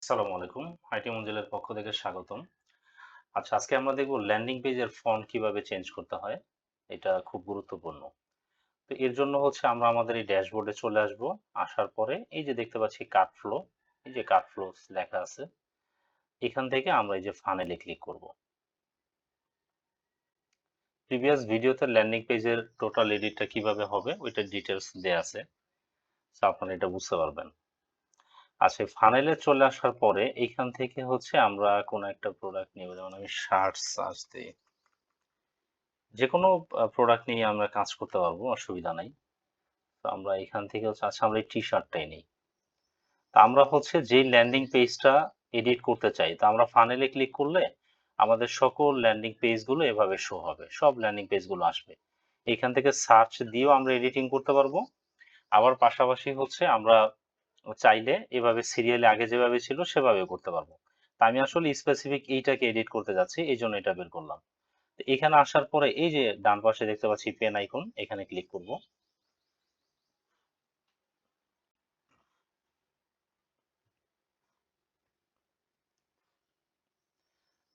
আসসালামু আলাইকুম। আইটি মঞ্জিলের পক্ষ থেকে স্বাগতম। আচ্ছা, আজকে আমরা দেখব ল্যান্ডিং পেজের ফন্ট কিভাবে চেঞ্জ করতে হয়। এটা খুব গুরুত্বপূর্ণ। তো এর জন্য হচ্ছে আমরা আমাদের এই ড্যাশবোর্ডে চলে আসব। আসার পরে এই যে দেখতে পাচ্ছি কাট ফ্লো, এই যে কাট ফ্লোস লেখা আছে। এখান থেকে আমরা এই যে ফানেলে ক্লিক করব। প্রিভিয়াস ভিডিওতে ল্যান্ডিং পেজের টোটাল এডিটটা কিভাবে হবে ওইটার ডিটেইলস দেয়া আছে। সো আপনারা এটা বুঝতে পারবেন। আচ্ছা, ফানেলে চলে আসার পরে এইখান থেকে হচ্ছে আমরা কোন একটা প্রোডাক্ট নিব। যেমন আমি শার্ট সার্চ দেই। যেকোনো প্রোডাক্ট নিয়ে আমরা কাজ করতে পারবো, অসুবিধা নাই। তো আমরা এখান থেকে হচ্ছে আচ্ছা আমরা এই টি-শার্টটাই নেই। তো আমরা হচ্ছে যেই ল্যান্ডিং পেজটা এডিট করতে চাই, তো আমরা ফানেলে ক্লিক করলে আমাদের সকল ল্যান্ডিং পেজগুলো এভাবে শো হবে। সব ল্যান্ডিং পেজগুলো আসবে। এখান থেকে সার্চ দিয়েও আমরা এডিটিং করতে পারবো। আবার পাশাপাশি হচ্ছে আমরা চাইলে এভাবে সিরিয়ালে আগে যেভাবে ছিল সেভাবেও করতে পারবো। তো আমি আসলে স্পেসিফিক এইটাকে এডিট করতে যাচ্ছি, এইজন্য এটা বের করলাম। তো এখানে আসার পরে এই যে ডান পাশে দেখতে পাচ্ছি পেন আইকন, এখানে ক্লিক করব।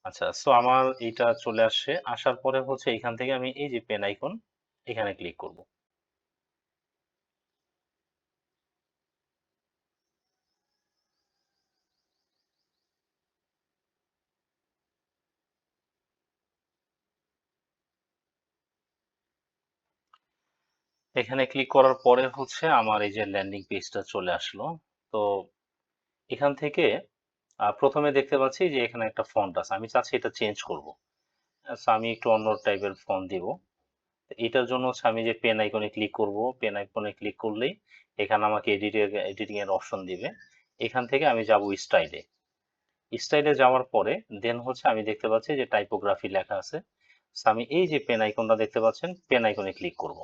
আচ্ছা, সো আমার এইটা চলে আসছে। আসার পরে হচ্ছে এখান থেকে আমি এই যে পেন আইকন, এখানে ক্লিক করব। এখানে ক্লিক করার পরে হচ্ছে আমার এই যে ল্যান্ডিং পেজটা চলে আসলো। তো এখান থেকে ১ম এ দেখতে পাচ্ছি যে এখানে একটা ফন্ট আছে। আমি চাচ্ছি এটা চেঞ্জ করব। সো আমি একটু অন্য টাইপের ফন্ট দিব। এটার জন্য হচ্ছে আমি যে পেন আইকনে ক্লিক করব। পেন আইকনে ক্লিক করলেই এখানে আমাকে এডিটিং এর অপশন দিবে। এখান থেকে আমি যাব স্টাইলে। স্টাইলে যাওয়ার পরে দেন হচ্ছে আমি দেখতে পাচ্ছি যে টাইপোগ্রাফি লেখা আছে। সো আমি এই যে পেন আইকনটা দেখতে পাচ্ছেন, পেন আইকনে ক্লিক করব।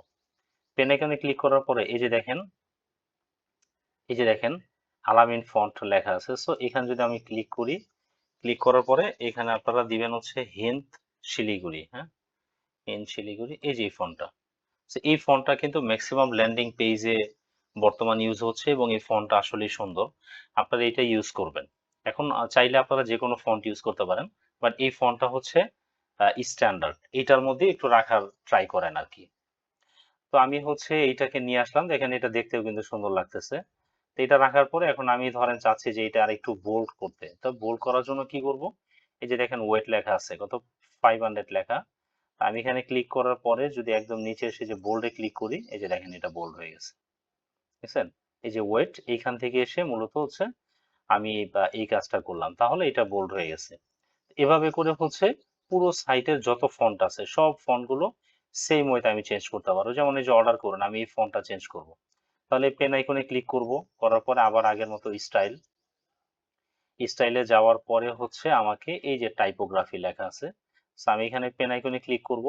পেন আইকনে ক্লিক করার পরে এই যে দেখেন আলামিন ফন্ট লেখা আছে। সো এখানে যদি আমি ক্লিক করি, ক্লিক করার পরে এখানে আপনারা দিবেন হচ্ছে হিন্দ শিলিগুড়ি, হ্যাঁ? হিন্দ শিলিগুড়ি এই যে এই ফন্টটা। সো এই ফন্টটা কিন্তু মেক্সিমাম ল্যান্ডিং পেজে বর্তমান ইউজ হচ্ছে এবং এই ফন্টটা আসলেই সুন্দর। আপনারা এটা ইউজ করবেন। এখন চাইলে আপনারা যেকোনো ফন্ট ইউজ করতে পারেন। বাট এই ফন্টটা হচ্ছে স্ট্যান্ডার্ড। এটার মধ্যে একটু রাখার ট্রাই করেন আরকি। তো আমি হচ্ছে এইটাকে নিয়ে আসলাম। দেখেন এটা দেখতেও কিন্তু সুন্দর লাগতেছে। তো এটা রাখার পরে এখন আমি ধরেন চাচ্ছি যে এটা আরেকটু বোল্ড করতে। তো বোল্ড করার জন্য কি করব? এই যে দেখেন ওয়েট লেখা আছে কত 500 লেখা। আমি এখানে ক্লিক করার পরে যদি একদম নিচে এসে যে বোল্ড এ ক্লিক করি, এই যে দেখেন এটা বোল্ড হয়ে গেছে। দেখছেন? এই যে ওয়েট এইখান থেকে এসে মূলত হচ্ছে আমি এই কাজটা করলাম। তাহলে এটা বোল্ড হয়ে গেছে। এভাবে করে হচ্ছে পুরো সাইটের যত ফন্ট আছে সব ফন্ট গুলো সেম ওয়েতে আমি চেঞ্জ করতে পারবো। যেমন এই যে অর্ডার করুন, আমি এই ফন্টটা চেঞ্জ করব। তাহলে পেন আইকনে ক্লিক করব। করার পরে আবার আগের মতো স্টাইলে যাওয়ার পরে হচ্ছে আমাকে এই যে টাইপোগ্রাফি লেখা আছে। সো আমি এখানে পেন আইকনে ক্লিক করব।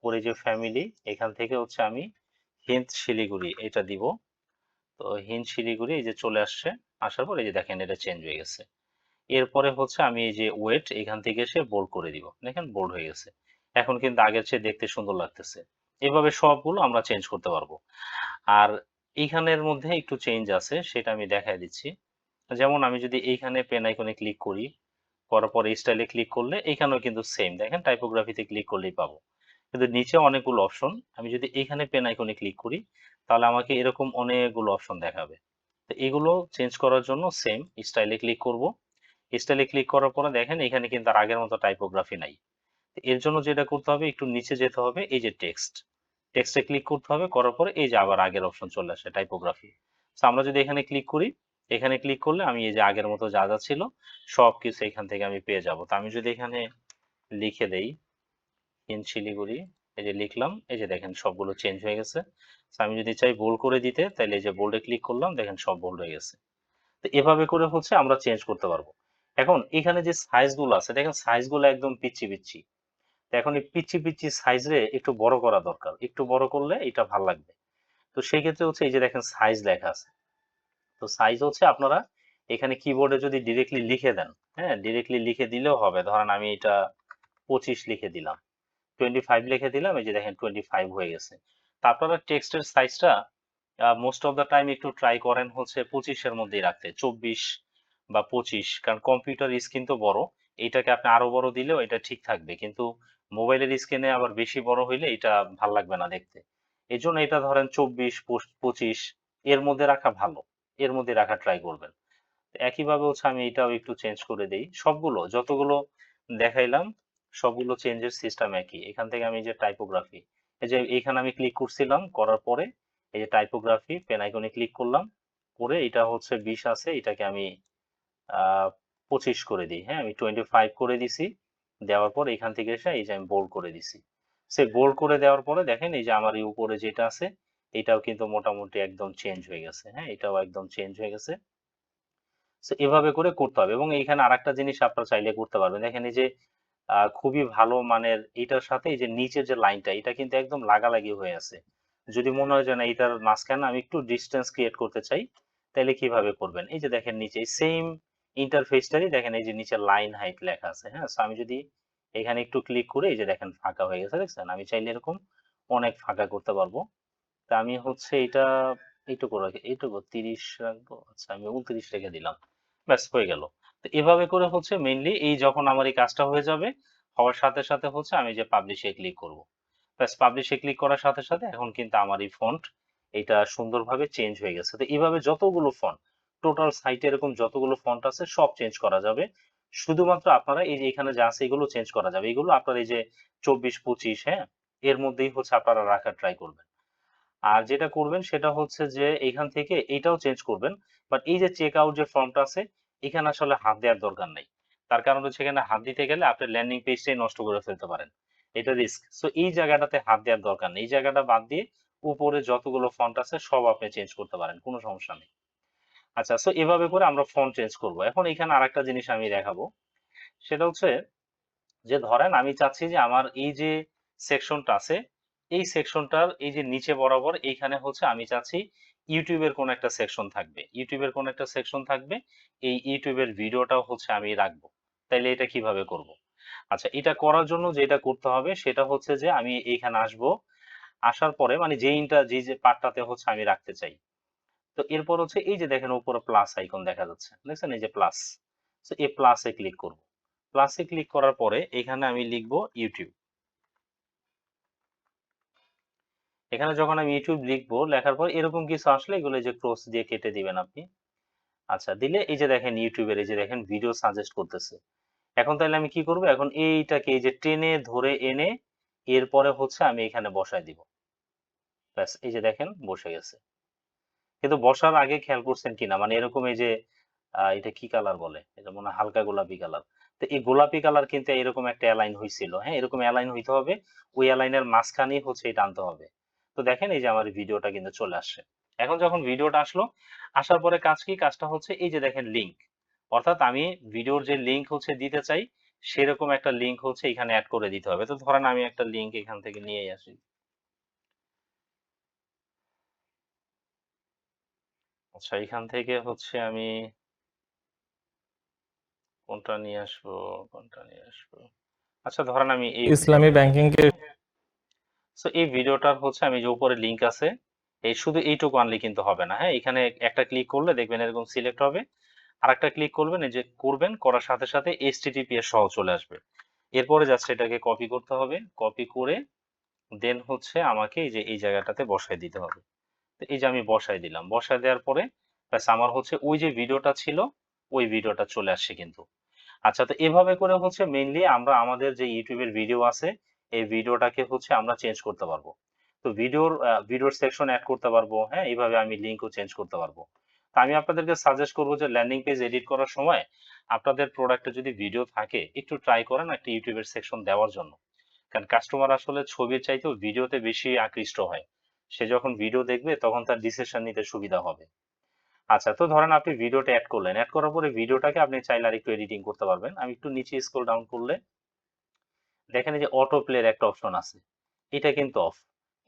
করে যে ফ্যামিলি এখান থেকে হচ্ছে আমি হিন্দ শিলিগুড়ি এটা দিব। তো হিন্দ শিলিগুড়ি এই যে চলে আসছে। আসার পর এই যে দেখেন এটা চেঞ্জ হয়ে গেছে। এরপরে হচ্ছে আমি এই যে ওয়েট এখান থেকে এসে বোল্ড করে দিব। দেখেন বোল্ড হয়ে গেছে। এখন কিন্তু আগের চেয়ে দেখতে সুন্দর লাগতেছে। এভাবে সবগুলো আমরা চেঞ্জ করতে পারবো। আর এইখানের মধ্যে একটু চেঞ্জ আছে সেটা আমি দেখায় দিচ্ছি। যেমন আমি যদি এইখানে পেন আইকনে ক্লিক করি, করার পরে স্টাইলে ক্লিক করলে এইখানেও কিন্তু সেম দেখেন টাইপোগ্রাফিতে ক্লিক করলেই পাবো। কিন্তু নিচে অনেকগুলো অপশন। আমি যদি এইখানে পেন আইকনে ক্লিক করি তাহলে আমাকে এরকম অনেকগুলো অপশন দেখাবে। তো এগুলো চেঞ্জ করার জন্য সেম স্টাইলে ক্লিক করব। স্টাইলে ক্লিক করার পরে দেখেন এখানে কিন্তু আর আগের মতো টাইপোগ্রাফি নাই। তো এর জন্য যেটা করতে হবে একটু নিচে যেতে হবে এই যে টেক্সট। টেক্সটে ক্লিক করতে হবে করার পরে এই যে আবার আগের অপশন চলে আসে টাইপোগ্রাফি। সো আমরা যদি এখানে ক্লিক করি, এখানে ক্লিক করলে আমি এই যে আগের মতো যা যা ছিল সবকিছু এখান থেকে আমি পেয়ে যাব। তো আমি যদি এখানে লিখে দেই ইন শিলিগুড়ি, এই যে লিখলাম, এই যে দেখেন সবগুলো চেঞ্জ হয়ে গেছে। সো আমি যদি চাই বোল্ড করে দিতে তাহলে এই যে বোল্ডে ক্লিক করলাম দেখেন সব বোল্ড হয়ে গেছে। তো এভাবে করে হচ্ছে আমরা চেঞ্জ করতে পারবো। এখন এখানে যে সাইজ গুলো আছে দেখেন সাইজ গুলো একদম পিচ্ছি পিচ্ছি। তো এখন এই পিচ্ছি পিচ্ছি সাইজ রে একটু বড় করা দরকার। একটু বড় করলে এটা ভাল লাগবে। তো সেই ক্ষেত্রে হচ্ছে এই যে দেখেন সাইজ লেখা আছে। তো সাইজ হচ্ছে আপনারা এখানে কিবোর্ডে যদি ডিরেক্টলি লিখে দেন, হ্যাঁ? ডিরেক্টলি লিখে দিলেও হবে। ধরেন আমি এটা 25 লিখে দিলাম। 25 লিখে দিলাম এই যে দেখেন 25 হয়ে গেছে। তো আপনারা টেক্সটের সাইজটা মোস্ট অফ দ্যা টাইম একটু ট্রাই করেন হচ্ছে 25 এর মধ্যেই রাখতে। 24 বা 25, কারণ কম্পিউটার স্ক্রিন তো বড়, এইটাকে আপনি আরো বড় দিলেও এটা ঠিক থাকবে, কিন্তু মোবাইলের স্ক্রিনে আবার বেশি বড় হইলে এটা ভাল লাগবে না দেখতে। এই জন্য এটা ধরেন 24, 25 এর মধ্যে রাখা ভালো, এর মধ্যে রাখা ট্রাই করবেন। একইভাবে হচ্ছে আমি এটাও একটু চেঞ্জ করে দেই। সবগুলো যতগুলো দেখাইলাম সবগুলো চেঞ্জের সিস্টেম একই। এখান থেকে আমি যে টাইপোগ্রাফি, এই যে এইখানে আমি ক্লিক করছিলাম, করার পরে এই যে টাইপোগ্রাফি পেন আইকনে ক্লিক করলাম, করে এটা হচ্ছে 20 আছে, এটাকে আমি 25 করে দিই। হ্যাঁ, আমি 25 করে দিছি। দেওয়ার পর এখান থেকে এসে এই যে আমি বোল্ড করে দিছি। সে বোল্ড করে দেওয়ার পরে দেখেন এই যে আমার এই উপরে যেটা আছে এটাও কিন্তু মোটামুটি একদম চেঞ্জ হয়ে গেছে। হ্যাঁ, এটাও একদম চেঞ্জ হয়ে গেছে। সো এভাবে করে করতে হবে, এবং এইখানে আরেকটা জিনিস আপনারা চাইলে করতে পারবেন। দেখেন এই যে খুবই ভালো মানের এটার সাথে এই যে নিচের যে লাইনটা এটা কিন্তু একদম লাগালাগি হয়ে আছে। যদি মনে হয় যে না এটার মাঝখানে আমি একটু ডিসটেন্স ক্রিয়েট করতে চাই, তাহলে কিভাবে করবেন? এই যে দেখেন নিচে সেম ইন্টারফেসটারই দেখেন এই যে নিচে লাইন হাইট লেখা আছে। হ্যাঁ, সো আমি যদি এখানে একটু ক্লিক করে এই যে দেখেন ফাঁকা হয়ে গেছে, দেখছেন? আমি চাইলে এরকম অনেক ফাঁকা করতে পারবো। তা আমি হচ্ছে এটা এইটুকু রাখি, এইটুকু 30 রাখবো। আচ্ছা, আমি 29 রেখে দিলাম। ব্যাস হয়ে গেল। তো এভাবে করে হচ্ছে মেইনলি এই যখন আমার এই কাজটা হয়ে যাবে, হওয়ার সাথে সাথে হচ্ছে আমি যে পাবলিশ এ ক্লিক করব। ব্যাস পাবলিশ এ ক্লিক করার সাথে সাথে এখন কিন্তু আমার এই ফন্ট এটা সুন্দরভাবে চেঞ্জ হয়ে গেছে। তো এইভাবে যতগুলো ফন্ট, টোটাল সাইটে এরকম যতগুলো ফন্ট আছে সব চেঞ্জ করা যাবে। শুধুমাত্র আপনারা এই যে এখানে যা আছে এগুলো চেঞ্জ করা যাবে। এগুলো আপনার এই যে 24, 25, হ্যাঁ? এর মধ্যেই হচ্ছে আপনারা রাখার ট্রাই করবেন। আর যেটা করবেন সেটা হচ্ছে যে এখান থেকে এইটাও চেঞ্জ করবেন। বাট এই যে চেক আউট যে ফর্মটা আছে, এখানে আসলে হাত দেওয়ার দরকার নাই। তার কারণ হচ্ছে এখানে হাত দিতে গেলে আপনি ল্যান্ডিং পেজটাই নষ্ট করে ফেলতে পারেন। এটা রিস্ক। সো এই জায়গাটাতে হাত দেওয়ার দরকার নেই। এই জায়গাটা বাদ দিয়ে উপরে যতগুলো ফন্ট আছে সব আপনি চেঞ্জ করতে পারেন। কোনো সমস্যা নেই। আচ্ছা, সো এভাবে করে আমরা ফন্ট চেঞ্জ করব। এখন এখানে আরেকটা জিনিস আমি দেখাবো। সেটা হচ্ছে যে ধরেন আমি চাচ্ছি যে আমার এই যে সেকশনটা আছে, এই সেকশনটার এই যে নিচে বরাবর এইখানে হচ্ছে আমি চাচ্ছি ইউটিউবের কোন একটা সেকশন থাকবে। ইউটিউবের কোন একটা সেকশন থাকবে। এই ইউটিউবের ভিডিওটাও হচ্ছে আমি রাখবো। তাইলে এটা কিভাবে করব? আচ্ছা, এটা করার জন্য যেটা করতে হবে সেটা হচ্ছে যে আমি এইখানে আসবো। আসার পরে মানে যে পার্টটাতে হচ্ছে আমি রাখতে চাই। তো এরপর হচ্ছে এই যে দেখেন উপরে প্লাস আইকন দেখা যাচ্ছে। দেখছেন এই যে প্লাস। সো এই প্লাসে ক্লিক করব। প্লাসে ক্লিক করার পরে এখানে আমি লিখব ইউটিউব। এখানে যখন আমি ইউটিউব লিখবো, লেখার পর এরকম কিছু আসলে এগুলো এই যে ক্রস দিয়ে কেটে দিবেন আপনি। আচ্ছা, দিলে এই যে দেখেন ইউটিউবের এই যে দেখেন ভিডিও সাজেস্ট করতেছে। এখন তাহলে আমি কি করব? এখন এইটাকে এই যে টেনে ধরে এনে এরপরে হচ্ছে আমি এখানে বসায় দিব। ব্যাস এই যে দেখেন বসে গেছে। কিন্তু বসার আগে খেয়াল করছেন কিনা মানে এরকম এই যে এটা কি কালার বলে? এটা মনে হয় হালকা গোলাপি কালার। তো এই গোলাপি কালার কিন্তু এরকম একটা অ্যালাইন হইছিল। হ্যাঁ, এরকম অ্যালাইন হইতে হবে। ওই অ্যালাইনের মাঝখানেই হচ্ছে এটা আনতে হবে। তো দেখেন এই যে আমার ভিডিওটা কিন্তু চলে আসছে। এখন যখন ভিডিওটা আসলো, আসার পরে কাজ কি? কাজটা হচ্ছে এই যে দেখেন লিংক। অর্থাৎ আমি ভিডিওর যে লিংক হচ্ছে দিতে চাই, সেরকম একটা লিংক হচ্ছে এখানে এড করে দিতে হবে। তো ধরেন আমি একটা লিংক এখান থেকে নিয়েই আসি। আচ্ছা, এখান থেকে হচ্ছে আমি কোনটা নিয়ে আসবো, কোনটা নিয়ে আসবো? আচ্ছা, ধরেন আমি এই ইসলামী ব্যাংকিং কে সো এই ভিডিওটার হচ্ছে আমি যে উপরে লিংক আছে, এই শুধু এইটুকু আনলে কিন্তু হবে না। হ্যাঁ, এখানে একটা ক্লিক করলে দেখবেন এরকম সিলেক্ট হবে। আরেকটা ক্লিক করবেন, এই যে করবেন, করার সাথে সাথে HTTPS সহ চলে আসবে। এরপরে জাস্ট এটাকে কপি করতে হবে। কপি করে দেন হচ্ছে আমাকে এই যে এই জায়গাটাতে বসায় দিতে হবে। তো এই যে আমি বসায় দিলাম। বসায় দেওয়ার পরে ব্যাস আমার হচ্ছে ওই যে ভিডিওটা ছিল, ওই ভিডিওটা চলে আসছে কিন্তু। আচ্ছা, তো এভাবে করে হচ্ছে মেইনলি আমরা আমাদের যে ইউটিউবের ভিডিও আছে এই ভিডিওটাকে হচ্ছে আমরা চেঞ্জ করতে পারবো। তো ভিডিওর সেকশন অ্যাড করতে পারবো। হ্যাঁ, এইভাবে আমি লিঙ্কও চেঞ্জ করতে পারবো। তো আমি আপনাদেরকে সাজেস্ট করবো যে ল্যান্ডিং পেজ এডিট করার সময় আপনাদের প্রোডাক্টে যদি ভিডিও থাকে একটু ট্রাই করেন একটা ইউটিউবের সেকশন দেওয়ার জন্য। কারণ কাস্টমার আসলে ছবির চাইতেও ভিডিওতে বেশি আকৃষ্ট হয়। সে যখন ভিডিও দেখবে তখন তার ডিসিশন নিতে সুবিধা হবে। আচ্ছা, তো ধরেন আপনি ভিডিওটা এড করলেন। এড করার পরে ভিডিওটাকে আপনি চাইলে আরেকটু এডিটিং করতে পারবেন। আমি একটু নিচে স্ক্রল ডাউন করলে দেখেন এই যে অটো প্লের একটা অপশন আছে। এটা কিন্তু অফ।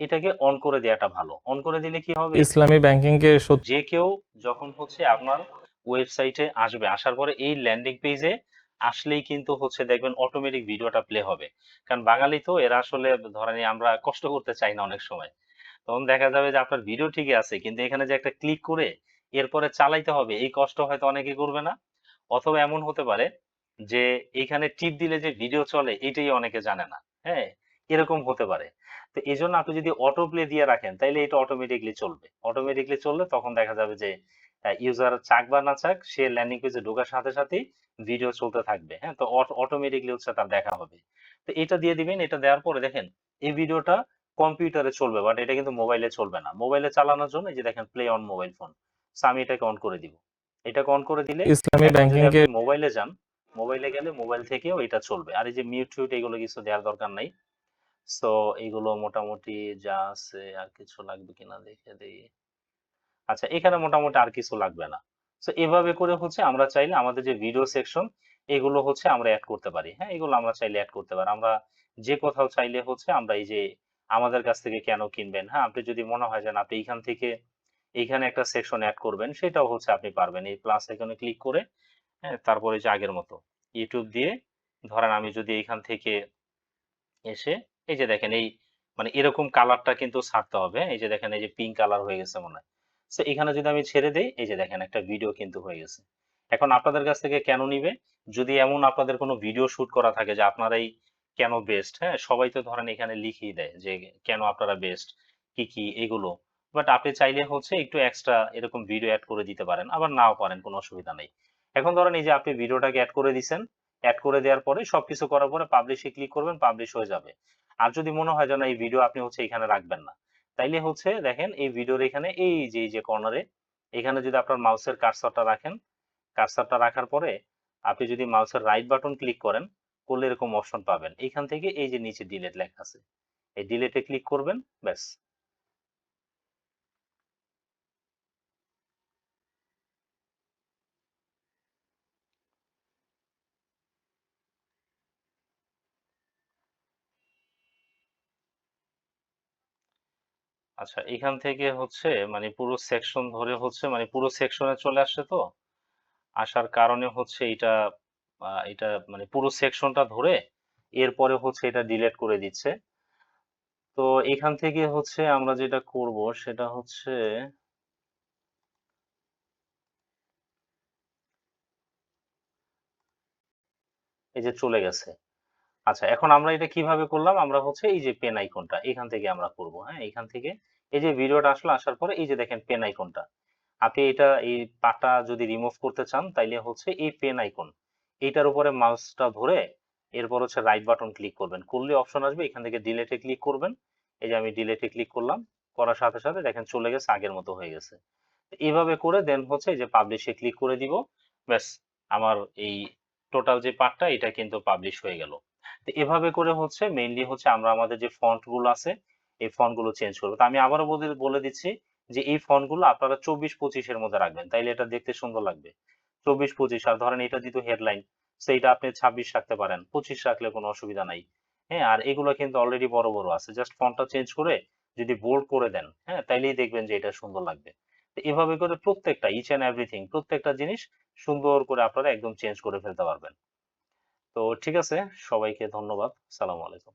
এটাকে অন করে দেওয়াটা ভালো। অন করে দিলে কি হবে? ইসলামী ব্যাংকিং কে যে কেউ যখন হচ্ছে আপনার ওয়েবসাইটে আসবে, আসার পরে এই ল্যান্ডিং পেজে আসলেই কিন্তু হচ্ছে দেখবেন অটোমেটিক ভিডিওটা প্লে হবে। কারণ বাঙালি তো এরা আসলে ধরেন এই আমরা কষ্ট করতে চাই না অনেক সময়। তখন দেখা যাবে যে আপনার ভিডিও ঠিকই আছে কিন্তু এখানে যে একটা ক্লিক করে এরপরে চালাইতে হবে এই কষ্ট হয়তো অনেকে করবে না। অথবা এমন হতে পারে যে এইখানে টিপ দিলে যে ভিডিও চলে এটাই অনেকে জানে না। হ্যাঁ, এরকম হতে পারে। তো এই জন্য আপনি যদি অটো প্লে দিয়ে রাখেন তাইলে এটা অটোমেটিকলি চলবে। অটোমেটিকলি চললে তখন দেখা যাবে যে ইউজার চাক বা না চাক সে ল্যান্ডিং পেজে ঢোকার সাথে সাথেই ভিডিও চলতে থাকবে। হ্যাঁ, তো অটোমেটিকলি হচ্ছে তার দেখা হবে। তো এটা দিয়ে দিবেন। এটা দেওয়ার পরে দেখেন এই ভিডিওটা কম্পিউটারে চলবে, বাট এটা কিন্তু মোবাইলে চলবে না। মোবাইলে চালানোর জন্য এই যে দেখেন play on mobile phone. So আমি এটাকে অন করে দিব। এটাকে অন করে দিলে ইসলামী এখন যদি আপনি ব্যাংকিংকে মোবাইলে যান, মোবাইলে গেলে মোবাইল থেকেও এটা চলবে। আর এই যে মিউট ফিউট এগুলো কিছু দেওয়ার দরকার নাই। সো এগুলো মোটামুটি যা আছে, আর কিছু লাগবে কিনা দেখে দেই। আচ্ছা, এখানে মোটামুটি আর কিছু লাগবে না। সো এভাবে করে হচ্ছে আমরা চাইলে আমাদের যে ভিডিও সেকশন এগুলো হচ্ছে আমরা অ্যাড করতে পারি। হ্যাঁ, এগুলো আমরা চাইলে অ্যাড করতে পারি। আমরা যে কোথাও চাইলে হচ্ছে আমরা এই যে আমাদের কাছ থেকে কেন কিনবেন, হ্যাঁ, আপনি যদি মনে হয় যে না, আপনি এইখান থেকে এইখানে একটা সেকশন অ্যাড করবেন, সেটাও হচ্ছে আপনি পারবেন। এই প্লাস আইকনে ক্লিক করে, হ্যাঁ, তারপরে যে আগের মতো ইউটিউব দিয়ে ধরেন আমি যদি এইখান থেকে এসে এই যে দেখেন এই মানে এরকম কালারটা কিন্তু ছাড়তে হবে। এই যে দেখেন এই যে পিঙ্ক কালার হয়ে গেছে মনে হয়। তো এখানে যদি আমি ছেড়ে দেই, এই যে দেখেন একটা ভিডিও কিন্তু হয়ে গেছে। এখন আপনাদের কাছ থেকে কেন নিবে? যদি এমন আপনাদের কোনো ভিডিও শুট করা থাকে যে আপনারাই কেন বেস্ট, হ্যাঁ, সবাই তো ধরেন এখানে লিখিয়ে দেয় যে কেন আপনারা বেস্ট, কি কি এগুলো। বাট আপনি চাইলে হচ্ছে একটু এক্সট্রা এরকম ভিডিও অ্যাড করে দিতে পারেন, আবার নাও পারেন, কোনো অসুবিধা নেই। এখন ধরেন এই যে আপনি ভিডিওটাকে অ্যাড করে দিছেন, অ্যাড করে দেওয়ার পরে সবকিছু করার পরে পাবলিশে ক্লিক করবেন, পাবলিশ হয়ে যাবে। আর যদি মনে হয় যে না এই ভিডিও আপনি হচ্ছে এখানে রাখবেন না, তাইলে হচ্ছে দেখেন এই ভিডিওর এখানে এই যে কর্নারে এখানে যদি আপনার মাউসের কার্সরটা রাখেন, কার্সরটা রাখার পরে আপনি যদি মাউসের রাইট বাটন ক্লিক করেন, করলে এরকম অপশন পাবেন। এইখান থেকে এই যে নিচে ডিলিট লেখা আছে, এই ডিলিটে ক্লিক করবেন, ব্যাস। আচ্ছা, এখান থেকে হচ্ছে মানে পুরো সেকশন ধরে হচ্ছে মানে পুরো সেকশনে চলে আসছে তো, আসার কারণে হচ্ছে এটা মানে পুরো সেকশনটা ধরে এরপরে হচ্ছে এটা ডিলিট করে দিচ্ছে। তো এখান থেকে হচ্ছে আমরা যেটা করব সেটা হচ্ছে এই যে চলে গেছে। আচ্ছা, এখন আমরা এটা কিভাবে করলাম? আমরা হচ্ছে এই যে পেন আইকনটা এখান থেকে আমরা করব। হ্যাঁ, এখান থেকে এই যে ভিডিওটা আসলো, আসার পরে এই যে দেখেন পেন আইকনটা। আপনি এটা এই পাটা যদি রিমুভ করতে চান তাইলে হচ্ছে এই পেন আইকন এইটার উপরে মাউসটা ধরে এরপর হচ্ছে রাইট বাটন ক্লিক করবেন। করলে অপশন আসবে, এখান থেকে ডিলেটে ক্লিক করবেন। এই যে আমি ডিলেটে ক্লিক করলাম। করার সাথে সাথে দেখেন চলে গেছে, আগের মতো হয়ে গেছে। এভাবে করে দেন হচ্ছে এই যে পাবলিশে ক্লিক করে দিব। ব্যাস, আমার এই টোটাল যে পার্টটা এটা কিন্তু পাবলিশ হয়ে গেল। তো এভাবে করে হচ্ছে মেইনলি হচ্ছে আমরা আমাদের যে ফন্ট গুলো আছে এই ফন্ট গুলো চেঞ্জ করবো। তো আমি আবারও বলে দিচ্ছি যে এই ফন্ট গুলো আপনারা 24-25 এর মধ্যে রাখবেন, তাইলে এটা দেখতে সুন্দর লাগবে। 24-25, আর ধরেন এটা দিত হেডলাইন, সেইটা আপনি 26 রাখতে পারেন, 25 রাখলে কোনো অসুবিধা নাই। হ্যাঁ, আর এগুলো কিন্তু অলরেডি বড় বড় আছে, জাস্ট ফন্টটা চেঞ্জ করে যদি বোল্ড করে দেন, হ্যাঁ, তাইলেই দেখবেন যে এটা সুন্দর লাগবে। তো এভাবে করে প্রত্যেকটা ইচ এন্ড এভরিথিং প্রত্যেকটা জিনিস সুন্দর করে আপনারা একদম চেঞ্জ করে ফেলতে পারবেন। তো ঠিক আছে, সবাইকে ধন্যবাদ। সালাম আলাইকুম।